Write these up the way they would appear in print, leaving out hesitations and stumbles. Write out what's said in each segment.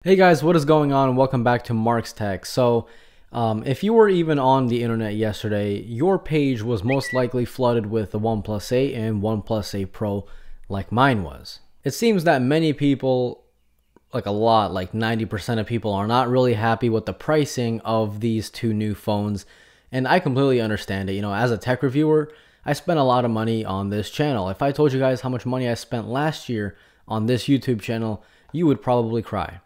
Hey guys, what is going on? Welcome back to Mark's Tech. If you were even on the internet yesterday, your page was most likely flooded with the OnePlus 8 and OnePlus 8 Pro like mine was. It seems that many people, like 90% of people, are not really happy with the pricing of these two new phones, and I completely understand it. You know, as a tech reviewer, I spent a lot of money on this channel. If I told you guys how much money I spent last year on this YouTube channel, you would probably cry,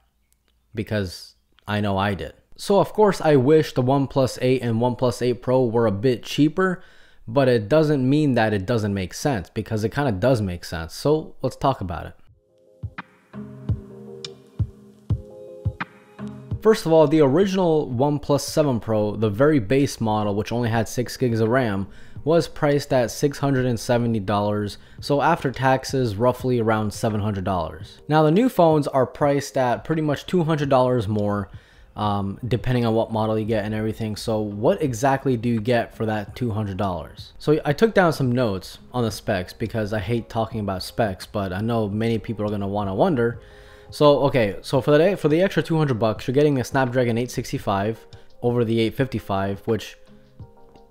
because I know I did. So of course I wish the OnePlus 8 and OnePlus 8 Pro were a bit cheaper, but it doesn't mean that it doesn't make sense, because it kind of does make sense. So let's talk about it. First of all, the original OnePlus 7 Pro, the very base model, which only had 6 gigs of RAM, was priced at $670, so after taxes, roughly around $700. Now the new phones are priced at pretty much $200 more, depending on what model you get and everything. So what exactly do you get for that $200? So I took down some notes on the specs, because I hate talking about specs, but I know many people are going to wonder. So okay, so for the extra 200 bucks, you're getting a Snapdragon 865 over the 855, which,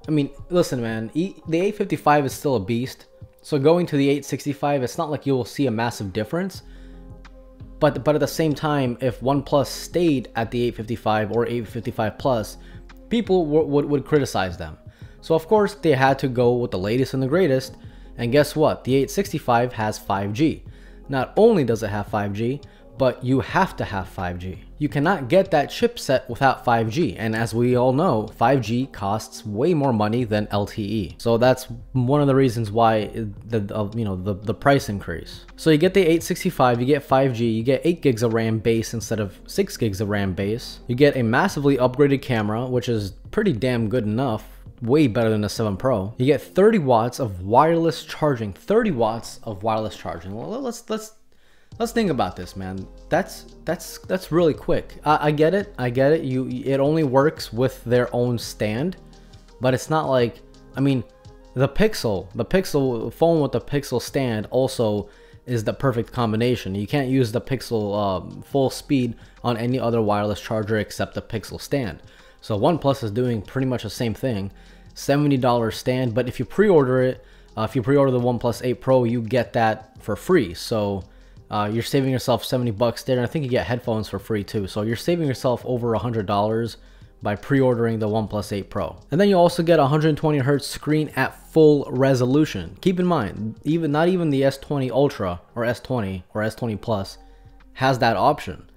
I mean, listen man, the 855 is still a beast. So going to the 865, it's not like you will see a massive difference. But at the same time, if OnePlus stayed at the 855 or 855 Plus, people would criticize them. So of course they had to go with the latest and the greatest. And guess what? The 865 has 5G. Not only does it have 5G, but you have to have 5G. You cannot get that chipset without 5G, and as we all know, 5G costs way more money than LTE. So that's one of the reasons why the price increase. So you get the 865, you get 5G, you get 8 gigs of RAM base instead of 6 gigs of RAM base. You get a massively upgraded camera, which is pretty damn good enough. Way better than the 7 Pro. You get 30 watts of wireless charging. 30 watts of wireless charging. Well, let's think about this, man. That's really quick. I get it. It only works with their own stand, but it's not like, I mean, the Pixel phone with the Pixel stand also is the perfect combination. You can't use the Pixel full speed on any other wireless charger except the Pixel stand. So OnePlus is doing pretty much the same thing. $70 stand, but if you pre-order it, if you pre-order the OnePlus 8 Pro, you get that for free. So you're saving yourself 70 bucks there, and I think you get headphones for free too. So you're saving yourself over $100 by pre-ordering the OnePlus 8 Pro. And then you also get a 120 Hz screen at full resolution. Keep in mind, not even the S20 Ultra or S20 or S20 Plus has that option.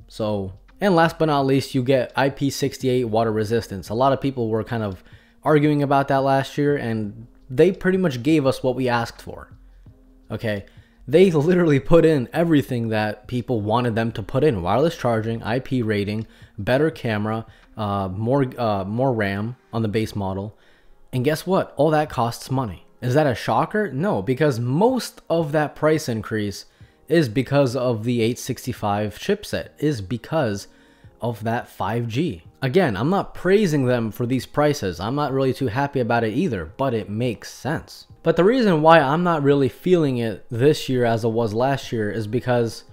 So, and last but not least, you get IP68 water resistance. A lot of people were kind of arguing about that last year, and they pretty much gave us what we asked for. Okay, they literally put in everything that people wanted them to put in: wireless charging, IP rating, better camera, more RAM on the base model. And guess what? All that costs money. Is that a shocker? No, because most of that price increase is because of the 865 chipset, is because of that 5G. Again, I'm not praising them for these prices. I'm not really too happy about it either, but it makes sense. But the reason why I'm not really feeling it this year as it was last year is because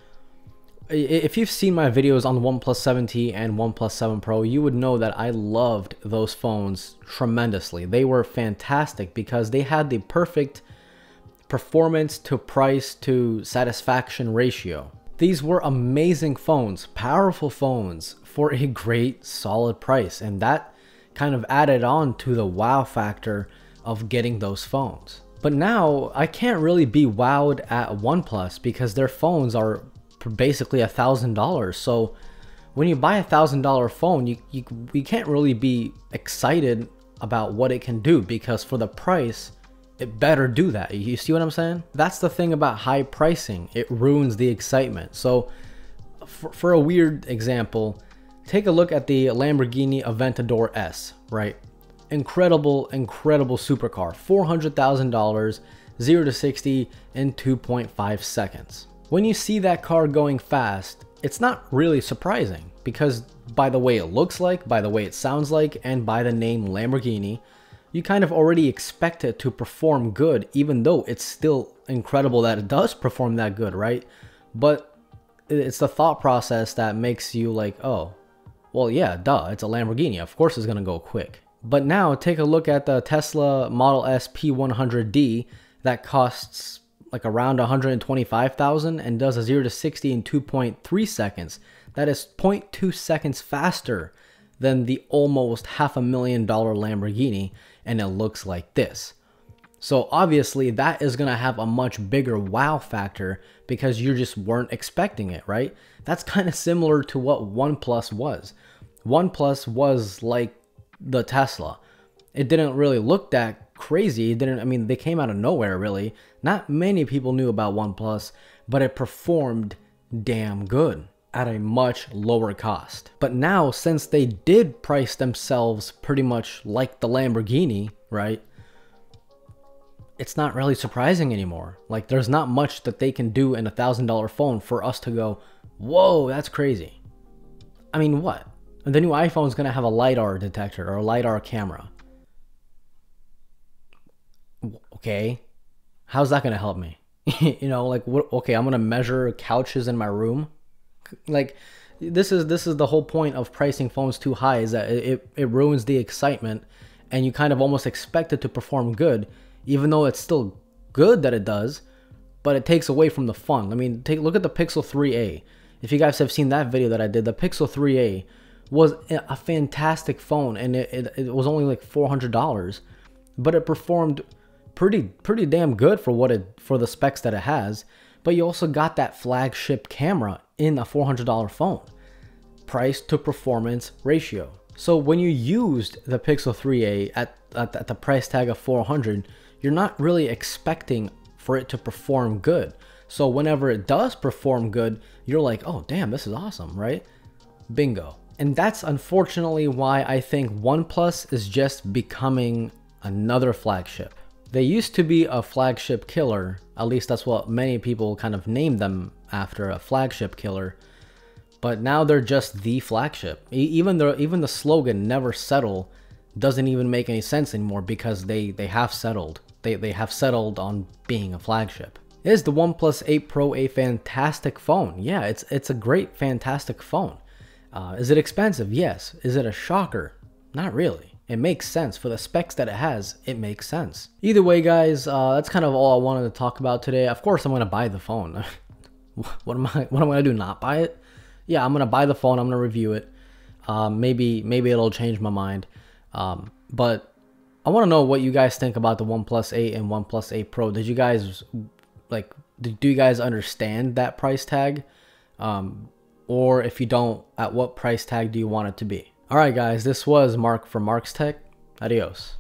if you've seen my videos on the OnePlus 7T and OnePlus 7 Pro, you would know that I loved those phones tremendously. They were fantastic because they had the perfect performance to price to satisfaction ratio. These were amazing phones, powerful phones for a great solid price, and that kind of added on to the wow factor of getting those phones. But now I can't really be wowed at OnePlus because their phones are basically $1,000. So when you buy $1,000 phone, you can't really be excited about what it can do, because for the price, it better do that. You see what I'm saying? That's the thing about high pricing. It ruins the excitement. So for a weird example, take a look at the Lamborghini Aventador S, right? Incredible supercar. $400,000, 0 to 60 in 2.5 seconds. When you see that car going fast, it's not really surprising, because by the way it looks like, by the way it sounds like, and by the name Lamborghini, you kind of already expect it to perform good, even though it's still incredible that it does perform that good, right? But it's the thought process that makes you like, oh, well, yeah, duh, it's a Lamborghini. Of course it's going to go quick. But now take a look at the Tesla Model S P100D that costs like around 125,000 and does a 0 to 60 in 2.3 seconds. That is 0.2 seconds faster than the almost $500,000 Lamborghini, and it looks like this. So obviously that is going to have a much bigger wow factor because you just weren't expecting it, right? That's kind of similar to what OnePlus was. OnePlus was like the Tesla. It didn't really look that crazy. It didn't, I mean, they came out of nowhere really. Not many people knew about OnePlus, but it performed damn good at a much lower cost. But now, since they did price themselves pretty much like the Lamborghini, right? It's not really surprising anymore. Like, there's not much that they can do in $1,000 phone for us to go, whoa, that's crazy. I mean, what? The new iPhone is going to have a LiDAR detector or a LiDAR camera. Okay. How's that going to help me? You know, like, what? Okay, I'm going to measure couches in my room. Like, this is the whole point of pricing phones too high, is that it ruins the excitement, and you kind of almost expect it to perform good, even though it's still good that it does, but it takes away from the fun. I mean, look at the Pixel 3a. If you guys have seen that video that I did, the Pixel 3a was a fantastic phone, and it was only like $400, but it performed pretty damn good for the specs that it has. But you also got that flagship camera in a $400 phone. Price to performance ratio. So when you used the Pixel 3a at the price tag of $400, you're not really expecting for it to perform good. So whenever it does perform good, you're like, oh damn, this is awesome, right? Bingo. And that's unfortunately why I think OnePlus is just becoming another flagship. They used to be a flagship killer, at least that's what many people kind of named them after, a flagship killer. But now they're just the flagship. Even the slogan "never settle" doesn't even make any sense anymore, because they have settled. They have settled on being a flagship. Is the OnePlus 8 Pro a fantastic phone? Yeah, it's a great, fantastic phone. Is it expensive? Yes. Is it a shocker? Not really. It makes sense. For the specs that it has, it makes sense. Either way, guys, that's kind of all I wanted to talk about today. Of course, I'm going to buy the phone. What am I going to do, not buy it? Yeah, I'm going to buy the phone. I'm going to review it. Maybe it'll change my mind. But I want to know what you guys think about the OnePlus 8 and OnePlus 8 Pro. Did you guys, like, do you guys understand that price tag? Or if you don't, at what price tag do you want it to be? Alright guys, this was Mark from Mark's Tech. Adios.